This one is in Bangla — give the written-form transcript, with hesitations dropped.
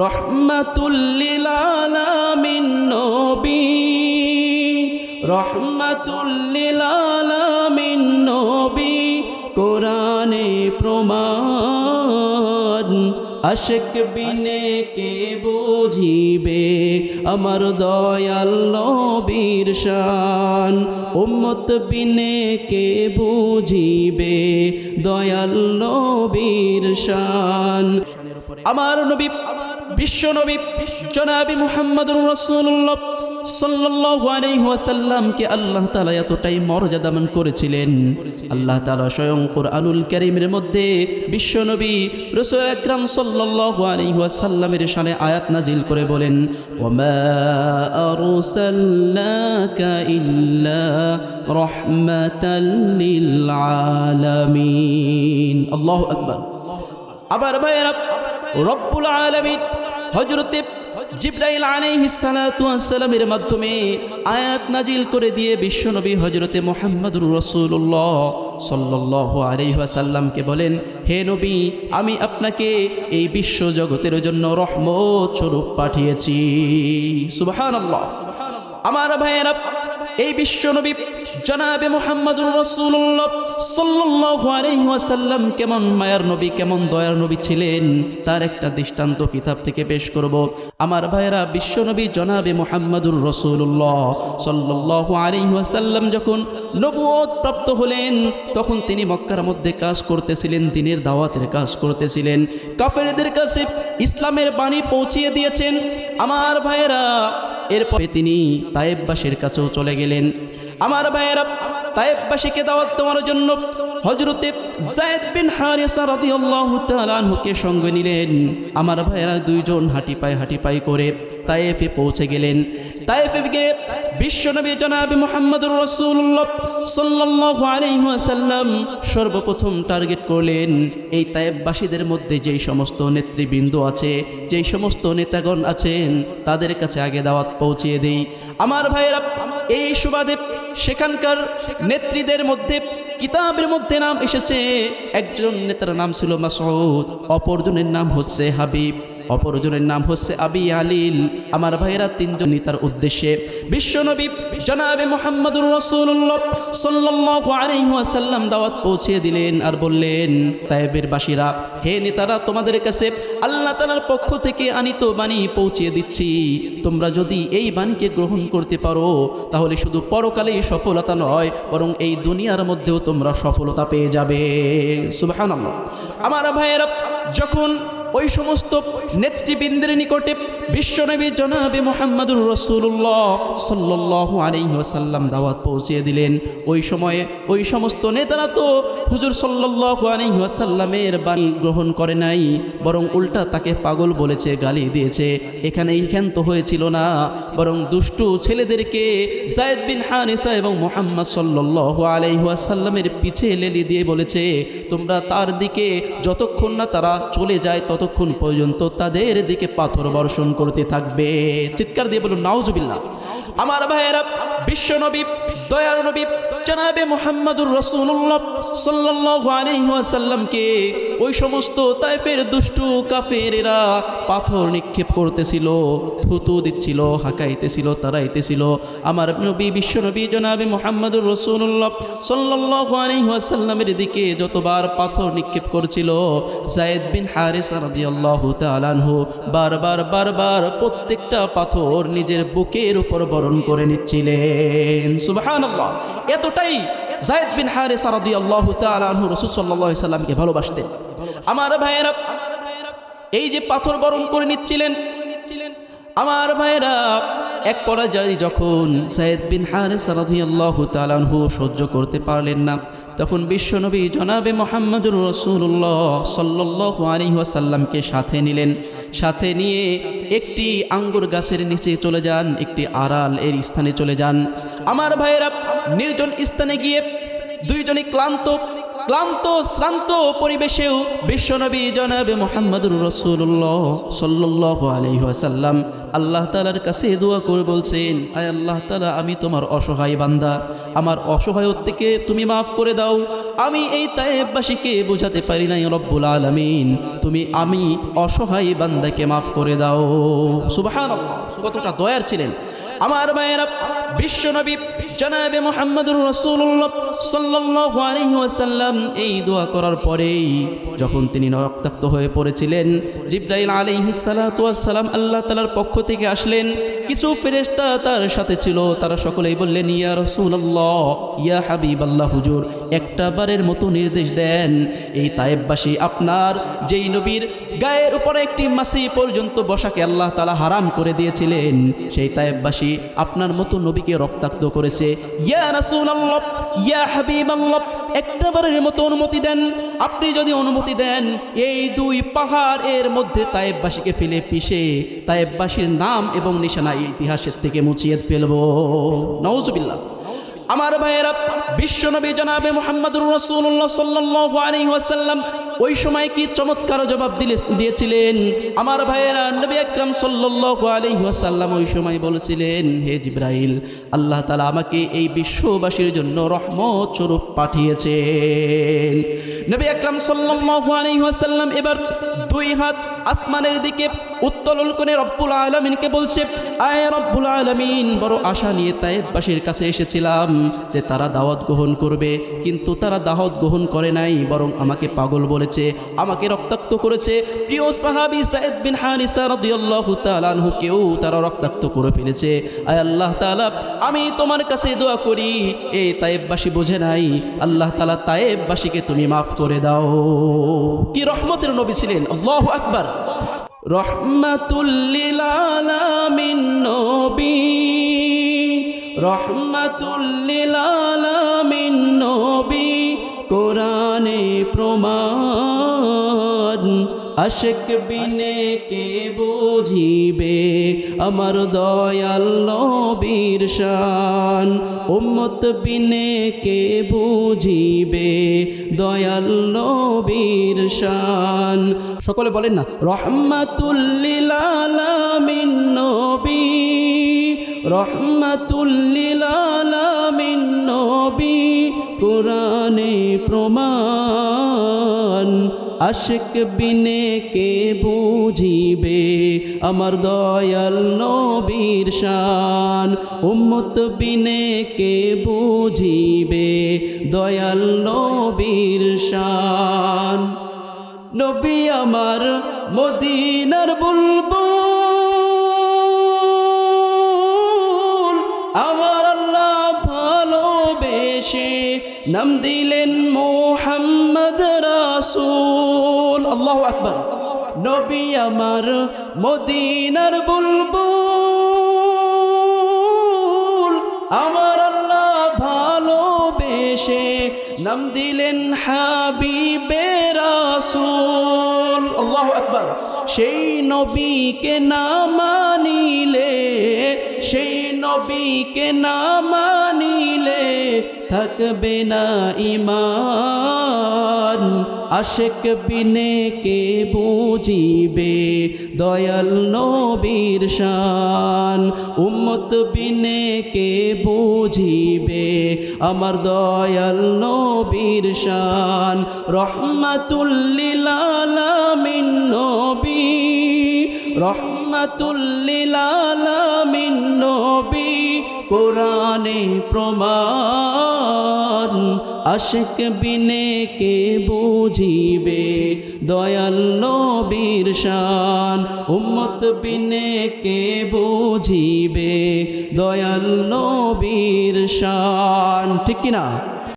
রহমাতুল লিল আলামিন নবী, রহমাতুল লিল আলামিন নবী, কোরআনে প্রমাণ। আশিক বিনে কে বুঝিবে আমার দয়াল নবীর শান, উম্মত বিনে কে বুঝিবে দয়াল নবীর শান। আমার নবী বিশ্ব নবী জনাবি মুহাম্মদুর রাসূলুল্লাহ সাল্লাল্লাহু আলাইহি ওয়াসাল্লামকে আল্লাহ তাআলা এতটাই মর্যাদাবান করেছিলেন। আল্লাহ তাআলা স্বয়ং কুরআনুল কারীমের মধ্যে বিশ্ব নবী রাসূল আকরাম সাল্লাল্লাহু আলাইহি ওয়াসাল্লামের শানে আয়াত নাজিল করে বলেন, ওয়ামা আরসালনাকা ইল্লা রাহমাতাল লিল আলামিন। আল্লাহু আকবার। আবার ভাইরা, রব্বুল আলামিন হযরতে জিবরাইল আলাইহিস সালাতু ওয়াস সালামের মাধ্যমে আয়াত নাজিল করে দিয়ে বিশ্বনবী হযরতে মুহাম্মদুর রাসূলুল্লাহ সাল্লাল্লাহু আলাইহি ওয়াসাল্লামকে বলেন, হে নবী, আমি আপনাকে এই বিশ্ব জগতের জন্য রহমত স্বরূপ পাঠিয়েছি। সুবহানাল্লাহ। আমার ভাইয়েরা, এই বিশ্বনবী জনাবে মুহাম্মদুর রাসূলুল্লাহ সাল্লাল্লাহু আলাইহি ওয়াসাল্লাম কেমন মায়ার নবী, কেমন দয়ার নবী ছিলেন, তার একটা দৃষ্টান্ত কিতাব থেকে পেশ করব। আমার ভাইয়েরা, বিশ্বনবী জনাবে মুহাম্মদুর রাসূলুল্লাহ সাল্লাল্লাহু আলাইহি ওয়াসাল্লাম যখন নবুয়ত প্রাপ্ত হলেন, তখন তিনি মক্কার মধ্যে কাজ করতেছিলেন, দ্বীনের দাওয়াতের কাজ করতেছিলেন, কাফেরদের কাছে ইসলামের বাণী পৌঁছিয়ে দিয়েছেন। আমার ভাইয়েরা, এরপরে তিনি তায়েববাসীর কাছেও চলে গেলেন। আমার ভাইয়েরা, তায়েববাসীকে দাওয়াত দেওয়ার জন্য হযরতে যায়েদ বিন হারিসা রাদিয়াল্লাহু তাআলা আনহুকে সঙ্গে নিলেন। আমার ভাইয়েরা, দুইজন হাঁটি পায়ে করে তায়েফে পৌঁছে গেলেন। তায়েফে গিয়ে বিশ্বনবী জনাবে মুহাম্মদুর রাসূলুল্লাহ সাল্লাল্লাহু আলাইহি ওয়াসাল্লাম সর্বপ্রথম টার্গেট করলেন এই তায়েফবাসীদের মধ্যে যেই সমস্ত নেতৃবৃন্দ আছে, যেই সমস্ত নেতাগণ আছেন, তাদের কাছে আগে দাওয়াত পৌঁছিয়ে দেই। আমার ভাইয়েরা, এই সুবাদে সেখানকার নেত্রীদের মধ্যে কিতাবের মধ্যে নাম এসেছে, একজন নেতার নাম ছিল মাসউদ, অপরজনের নাম হচ্ছে হাবিব, অপরজনের নাম হচ্ছে আবি আলিল। আমার ভাইয়েরা, তিনজন নেতার উদ্দেশ্যে বিশ্বনবী জনাবে মুহাম্মদুর রাসূলুল্লাহ সাল্লাল্লাহু আলাইহি ওয়াসাল্লাম দাওয়াত পৌঁছে দিলেন আর বললেন, তায়েবের বাসীরা, হে নেতারা, তোমাদের কাছে আল্লাহ তাআলার পক্ষ থেকে আনিত বাণী পৌঁছে দিচ্ছি। তোমরা যদি এই বাণীকে গ্রহণ করতে পারো, তাহলে শুধু পরকালেই সফলতা নয়, বরং এই দুনিয়ার মধ্যেও তোমরা সফলতা পেয়ে যাবে। সুবহানাল্লাহ। আমার ভাইয়েরা, যখন ওই সমস্ত নেতৃবৃন্দের নিকটে বিশ্বনবী জনাবে মুহাম্মদুর রাসূলুল্লাহ সাল্লাল্লাহু আলাইহি ওয়াসাল্লাম দাওয়াত পৌঁছে দিলেন, ওই সময়ে ওই সমস্ত নেতারা তো হুজুর সাল্লাল্লাহু আলাইহি ওয়াসাল্লামের বাণী গ্রহণ করে নাই, বরং উল্টা তাকে পাগল বলেছে, গালি দিয়েছে। এখানেই ক্ষান্ত হয়েছিল না, বরং দুষ্টু ছেলেদেরকে যায়েদ বিন হারিসা এবং মুহাম্মদ সাল্লাল্লাহু আলাইহি ওয়াসাল্লামের পিছে লেলি দিয়ে বলেছে, তোমরা তার দিকে যতক্ষণ না তারা চলে যায় ততক্ষণ পর্যন্ত তাদের দিকে পাথর বর্ষণ করতে থাকবে। চিৎকার দিয়ে বলুন নাউজুবিল্লাহ। আমার ভাইয়েরা, বিশ্বনবী দয়ার নবী জনাবে মুহাম্মদুর রাসূলুল্লাহ সাল্লাল্লাহু আলাইহি ওয়াসাল্লামকে ওই সমস্ত তায়েফের দুষ্টু কাফেরেরা পাথর নিক্ষেপ করতেছিল, থুতু দিচ্ছিল, হাঁকাইতেছিল, তাড়াইতেছিল। আমার নবী বিশ্বনবী জনাবে মুহাম্মদুর রাসূলুল্লাহ সাল্লাল্লাহু আলাইহি ওয়াসাল্লামের দিকে যতবার পাথর নিক্ষেপ করছিল, যায়েদ বিন হারিসা রাদিয়াল্লাহু তাআলা আনহু বারবার প্রত্যেকটা পাথর নিজের বুকের উপর বরণ করে নিচ্ছিলেন। সুবহানাল্লাহ। এতটাই যায়েদ বিন হারিসা রাদিয়াল্লাহু তাআলা আনহু রাসূল সাল্লাল্লাহু আলাইহি সাল্লামকে ভালোবাসতেন। আমার ভাইয়েরা, এই যে পাথর বরণ করে নিচ্ছিলেন, আমার ভাইয়েরা, এক পর্যায়ে যখন যায়েদ বিন হারিসা রাদিয়াল্লাহু তাআলা আনহু সহ্য করতে পারলেন না, তখন বিশ্বনবী জনাবে মুহাম্মদুর রাসূলুল্লাহ সাল্লাল্লাহু আলাইহি ওয়াসাল্লামকে সাথে নিলেন। সাথে নিয়ে একটি আঙ্গুর গাছের নিচে চলে যান, একটি আড়াল এর স্থানে চলে যান। আমার ভাইয়েরা, নির্জন স্থানে গিয়ে দুইজনে ক্লান্ত ক্লান্ত শ্রান্ত পরিবেশেও বিশ্বনবী জনাবে মুহাম্মদুর রাসূলুল্লাহ সাল্লাল্লাহু আলাইহি ওয়াসাল্লাম আল্লাহ তাআলার কাছে দোয়া করে বলছেন, আয় আল্লাহ তাআলা, আমি তোমার অসহায় বান্দা, আমার অসহায়ত্ব থেকে তুমি মাফ করে দাও। আমি এই তায়েববাসীকে বোঝাতে পারি নাই রব্বুল আলামিন, আমি অসহায় বান্দাকে মাফ করে দাও। সুবহানাল্লাহ, কতটা দয়ার ছিলেন আমার ভাইয়েরা। বিশ্বনবী জনাবে মুহাম্মদুর রাসূলুল্লাহ সাল্লাল্লাহু আলাইহি ওয়াসাল্লাম এই দোয়া করার পরেই যখন তিনি রক্তাক্ত হয়ে পড়েছিলেন, জিবরাইল আলাইহিস সালাতু ওয়াস সালাম আল্লাহ তাআলার পক্ষ থেকে আসলেন। কিছু ফেরেশতা তার সাথে ছিল, তারা সকলেই বললেন, ইয়া রাসূলুল্লাহ, ইয়া হাবিবাল্লাহ, হুজুর একটা বারের মতো নির্দেশ দেন, এই তায়েববাসী আপনার যেই নবীর গায়ের উপরে একটি মাছি পর্যন্ত বসাকে আল্লাহ তাআলা হারাম করে দিয়েছিলেন, সেই তায়েববাসী আপনার মতো নবীকে রক্তাক্ত করেছে। ইয়া রাসূলুল্লাহ, ইয়া হাবিবাল্লাহ, একটা বারের মতো অনুমতি দেন। আপনি যদি অনুমতি দেন, এই দুই পাহাড়ের মধ্যে তায়েববাসীকে ফেলে পিষে তায়েববাসীর নাম এবং নিশানা ইতিহাসের থেকে মুছিয়ে ফেলবো। নাউজুবিল্লাহ। আমার ভাইয়েরা, বিশ্বনবী জনাবে মুহাম্মদুর রাসূলুল্লাহ সাল্লাল্লাহু আলাইহি ওয়াসাল্লাম ওই সময় কি চমৎকার জবাব দিয়েছিলেন আমার ভাইয়েরা। নবী আকরাম সাল্লাল্লাহু আলাইহি ওয়াসাল্লাম ওই সময় বলেছিলেন, হে জিবরাইল, আল্লাহ তাআলা আমাকে এই বিশ্ববাসীর জন্য রহমত স্বরূপ পাঠিয়েছেন। নবী আকরাম সাল্লাল্লাহু আলাইহি ওয়াসাল্লাম এবার দুই হাত আসমানের দিকে উত্তোলন করে রব্বুল আলামিনকে বলছে, আয় রব্বুল আলামিন, বড় আশা নিয়ে তায়েববাসীর কাছে এসেছিলাম যে তারা দাওয়াত গ্রহণ করবে, কিন্তু তারা দাওয়াত গ্রহণ করে নাই, বরং আমাকে পাগল বলেছে, আমাকে রক্তাক্ত করেছে। প্রিয় সাহাবী যায়েদ বিন হারিসা রাদিয়াল্লাহু তাআলা আনহুকেও তারা রক্তাক্ত করে ফেলেছে। আয় আল্লাহ তাআলা, আমি তোমার কাছে দোয়া করি, এই তায়েববাসী বোঝে নাই, আল্লাহ তাআলা তায়েববাসীকে তুমি মাফ করে দাও। কি রহমতের নবী ছিলেন, আল্লাহু আকবার। রহমাতুল লিল আলামিন নবী, রহমাতুল লিল আলামিন নবী, কোরআনে প্রমাণ, আশিক বিনে কে বুঝিবে আমার দয়াল নবীর শান, উম্মত বিনে কে বুঝিবে দয়াল নবীর শান। সকলে বলেন না, রহমাতুল লিল আলামিন নবী, রহমাতুল লিল আলামিন নবী, কোরআনে প্রমাণ, আশিক বিনে কে বুঝিবে আমার দয়াল নবীর শান, উম্মত বিনে কে বুঝিবে দয়াল নবীর শান। নবী আমার মদিনার বুলবুল, আমার আল্লাহ ভালোবেসে নাম দিলেন মুহাম্মদ রাসূল। আল্লাহু আকবার। নবী আমার মদিনার বুলবুল, আমার আল্লাহ ভালোবেসে নাম দিলেন হাবিবে রাসূল। আল্লাহু আকবার। সেই নবীকে না মানিলে, সেই নবীকে না মানিলে থাকবে না ঈমান, আশিক বিনে কে বুঝিবে দয়াল নবীর শান, উম্মত বিনে কে বুঝিবে আমার দয়াল নবীর শান। রহমাতুল লিল আলামিন নবী, রহমাতুল লিল আলামিন নবী, কোরআনে প্রমাণ, আশিক বিনে কে বুঝিবে দয়াল নবীর শান, উম্মত বিনে কে বুঝিবে দয়াল নবীর শান। ঠিক কিনা?